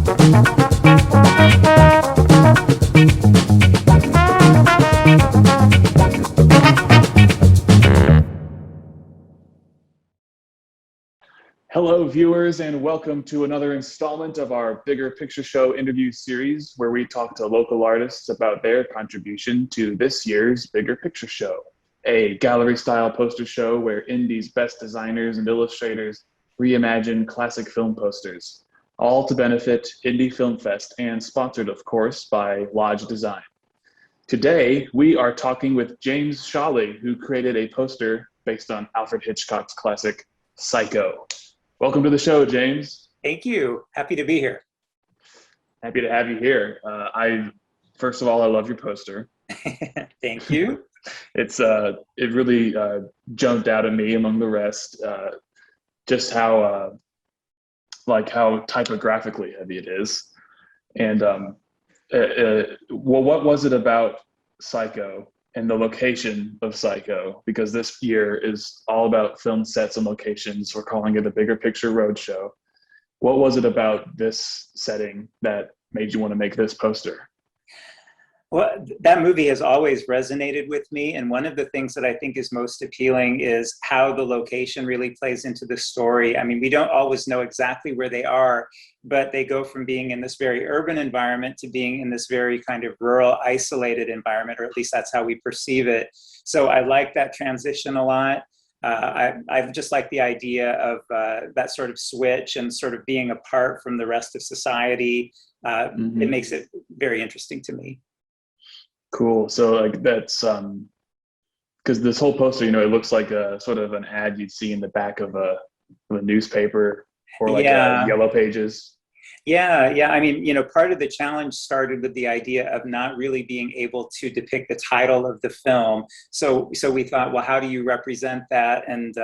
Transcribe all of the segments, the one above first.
Hello, viewers, and welcome to another installment of our Bigger Picture Show interview series, where we talk to local artists about their contribution to this year's Bigger Picture Show, a gallery-style poster show where Indie's best designers and illustrators reimagine classic film posters, all to benefit Indie Film Fest and sponsored, of course, by Lodge Design. Today, we are talking with James Sholly, who created a poster based on Alfred Hitchcock's classic Psycho. Welcome to the show, James. Thank you. Happy to be here. Happy to have you here. First of all, I love your poster. Thank you. It really jumped out at me among the rest, just how typographically heavy it is. And what was it about Psycho and the location of Psycho? Because this year is all about film sets and locations. We're calling it a Bigger Picture Roadshow. What was it about this setting that made you want to make this poster? Well, that movie has always resonated with me. And one of the things that I think is most appealing is how the location really plays into the story. I mean, we don't always know exactly where they are, but they go from being in this very urban environment to being in this very kind of rural, isolated environment, or at least that's how we perceive it. So I like that transition a lot. I just like the idea of that sort of switch and sort of being apart from the rest of society. It makes it very interesting to me. Cool. So like that's because this whole poster, it looks like a sort of an ad you'd see in the back of a newspaper or like Yellow Pages. Yeah. I mean, part of the challenge started with the idea of not really being able to depict the title of the film. So we thought, well, how do you represent that? And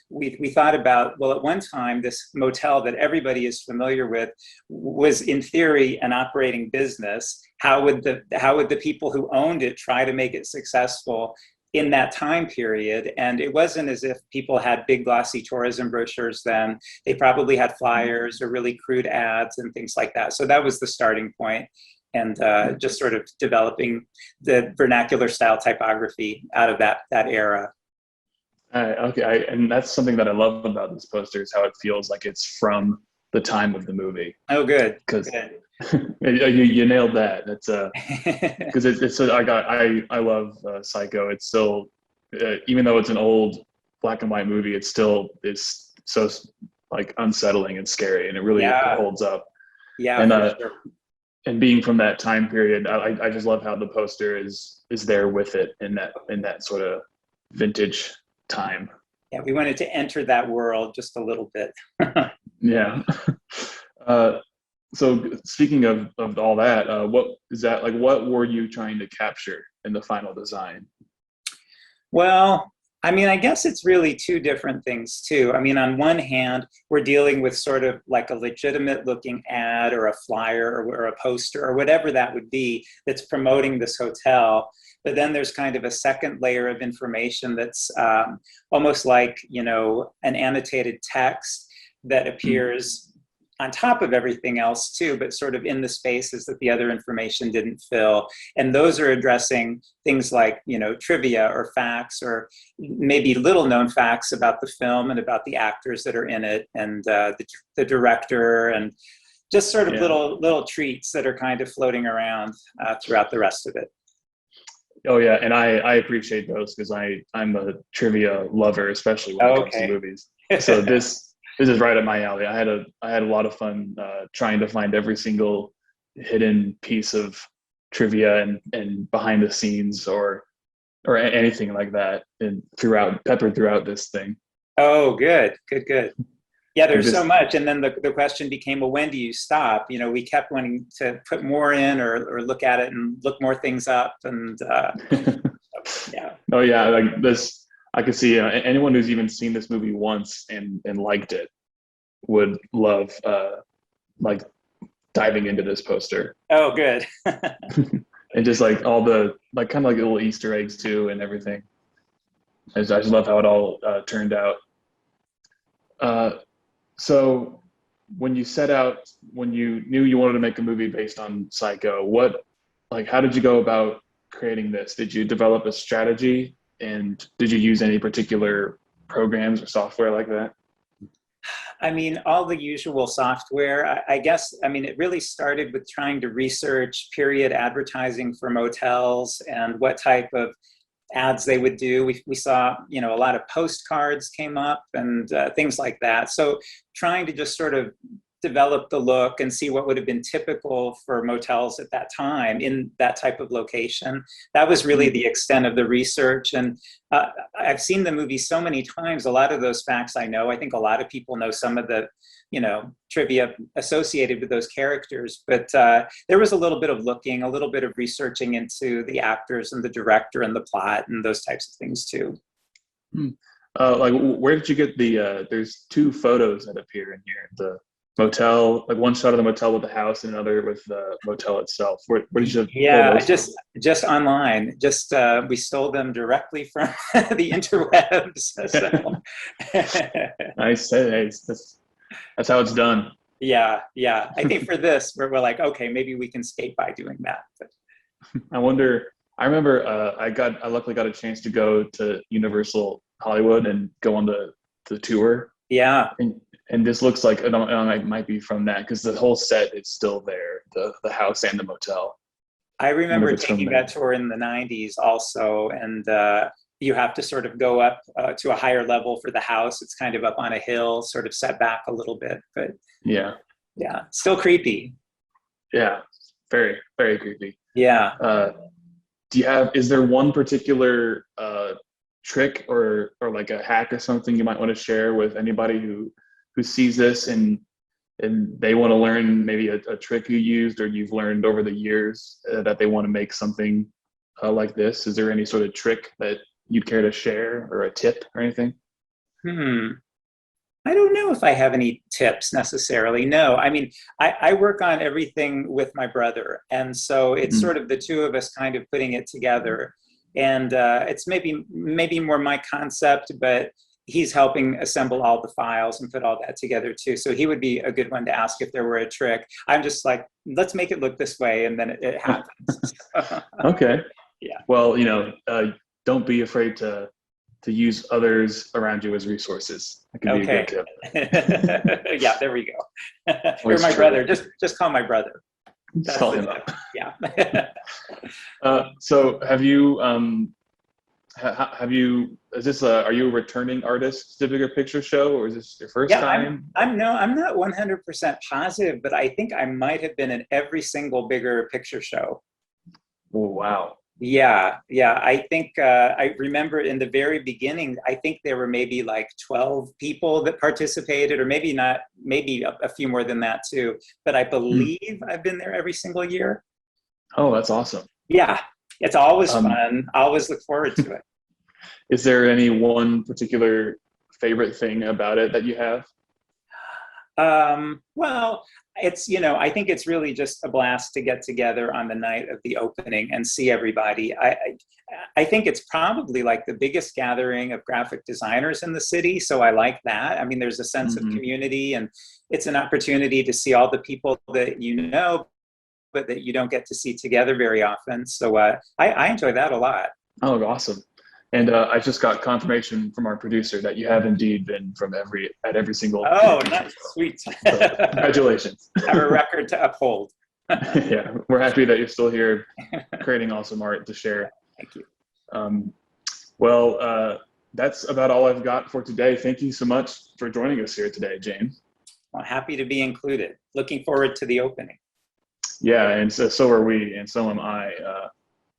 we thought about, well, at one time, this motel that everybody is familiar with was, in theory, an operating business. How would the people who owned it try to make it successful in that time period? And it wasn't as if people had big glossy tourism brochures then. They probably had flyers or really crude ads and things like that. So that was the starting point, and just sort of developing the vernacular style typography out of that era. Okay, and that's something that I love about this poster is how it feels like it's from the time of the movie. Oh, good. Because you nailed that. It's because it's I love Psycho. It's still even though it's an old black and white movie, it still is so like unsettling and scary, and it really holds up. Yeah, and sure. And being from that time period, I just love how the poster is there with it in that sort of vintage time. Yeah, we wanted to enter that world just a little bit. Yeah. So speaking of all that, what is that like? What were you trying to capture in the final design? Well, I mean, I guess it's really two different things too. I mean, on one hand, we're dealing with sort of like a legitimate looking ad or a flyer or a poster or whatever that would be that's promoting this hotel. But then there's kind of a second layer of information that's almost like, an annotated text that appears on top of everything else too, but sort of in the spaces that the other information didn't fill. And those are addressing things like, trivia or facts or maybe little known facts about the film and about the actors that are in it and the director, and just sort of little treats that are kind of floating around throughout the rest of it. Oh yeah, and I appreciate those because I'm a trivia lover, especially when it comes to movies. So this is right up my alley. I had a lot of fun trying to find every single hidden piece of trivia and behind the scenes or anything like that, and peppered throughout this thing. Oh, good. Yeah, there's so much. And then the question became, well, when do you stop? We kept wanting to put more in or look at it and look more things up. And yeah. Oh yeah, like this. I could see anyone who's even seen this movie once and liked it would love like diving into this poster. Oh, good. And just like all the like kind of like little Easter eggs too and everything. I just love how it all turned out. So when you set out, when you knew you wanted to make a movie based on Psycho, how did you go about creating this? Did you develop a strategy, and did you use any particular programs or software like that? I mean, all the usual software. I guess, I mean, it really started with trying to research period advertising for motels and what type of ads they would do. We saw, you know, a lot of postcards came up and things like that. So trying to just sort of develop the look and see what would have been typical for motels at that time in that type of location. That was really the extent of the research. And I've seen the movie so many times. A lot of those facts I know. I think a lot of people know some of the, you know, trivia associated with those characters. But there was a little bit of looking, a little bit of researching into the actors and the director and the plot and those types of things too. Where did you get there's two photos that appear in here. The motel, like one shot of the motel with the house and another with the motel itself. Where did you Yeah, pull those just online. Just we stole them directly from the interwebs. So. Nice. Hey, that's how it's done. Yeah. I think for this, we're like, okay, maybe we can skate by doing that. But. I remember I luckily got a chance to go to Universal Hollywood and go on the tour. Yeah. And this looks like, it might be from that, because the whole set is still there, the house and the motel. I remember taking that tour in the 90s also, and you have to sort of go up to a higher level for the house. It's kind of up on a hill, sort of set back a little bit, but yeah, still creepy. Yeah, very, very creepy. Yeah. Is there one particular trick or like a hack or something you might want to share with anybody who sees this and they want to learn maybe a trick you used or you've learned over the years that they want to make something like this? Is there any sort of trick that you'd care to share, or a tip or anything? I don't know if I have any tips necessarily. No, I mean, I work on everything with my brother. And so it's sort of the two of us kind of putting it together. And it's maybe more my concept, but he's helping assemble all the files and put all that together too. So he would be a good one to ask if there were a trick. I'm just like, let's make it look this way, and then it happens. Okay. Yeah. Well, don't be afraid to use others around you as resources. That could be a good tip. Yeah, there we go. Or my brother. Just call my brother. Just call him up. Yeah. So have you are you a returning artist to Bigger Picture Show, or is this your first time? I'm not 100% positive, but I think I might have been in every single Bigger Picture Show. Oh, wow. Yeah. I think I remember in the very beginning, I think there were maybe like 12 people that participated, or maybe not, maybe a few more than that too. But I believe I've been there every single year. Oh, that's awesome. Yeah. It's always fun. I always look forward to it. Is there any one particular favorite thing about it that you have? Well, it's, I think it's really just a blast to get together on the night of the opening and see everybody. I think it's probably like the biggest gathering of graphic designers in the city. So I like that. I mean, there's a sense of community, and it's an opportunity to see all the people that but that you don't get to see together very often. So I enjoy that a lot. Oh, awesome. And I just got confirmation from our producer that you have indeed been at every single. Oh, nice. Sweet. So, congratulations. Have a record to uphold. Yeah, we're happy that you're still here creating awesome art to share. Thank you. That's about all I've got for today. Thank you so much for joining us here today, James. Well, happy to be included. Looking forward to the opening. Yeah, and so are we, and so am I.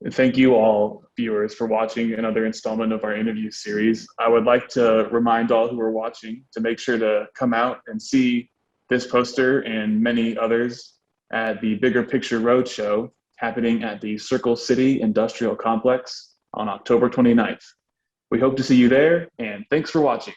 And thank you all, viewers, for watching another installment of our interview series. I would like to remind all who are watching to make sure to come out and see this poster and many others at the Bigger Picture Roadshow happening at the Circle City Industrial Complex on October 29th. We hope to see you there, and thanks for watching.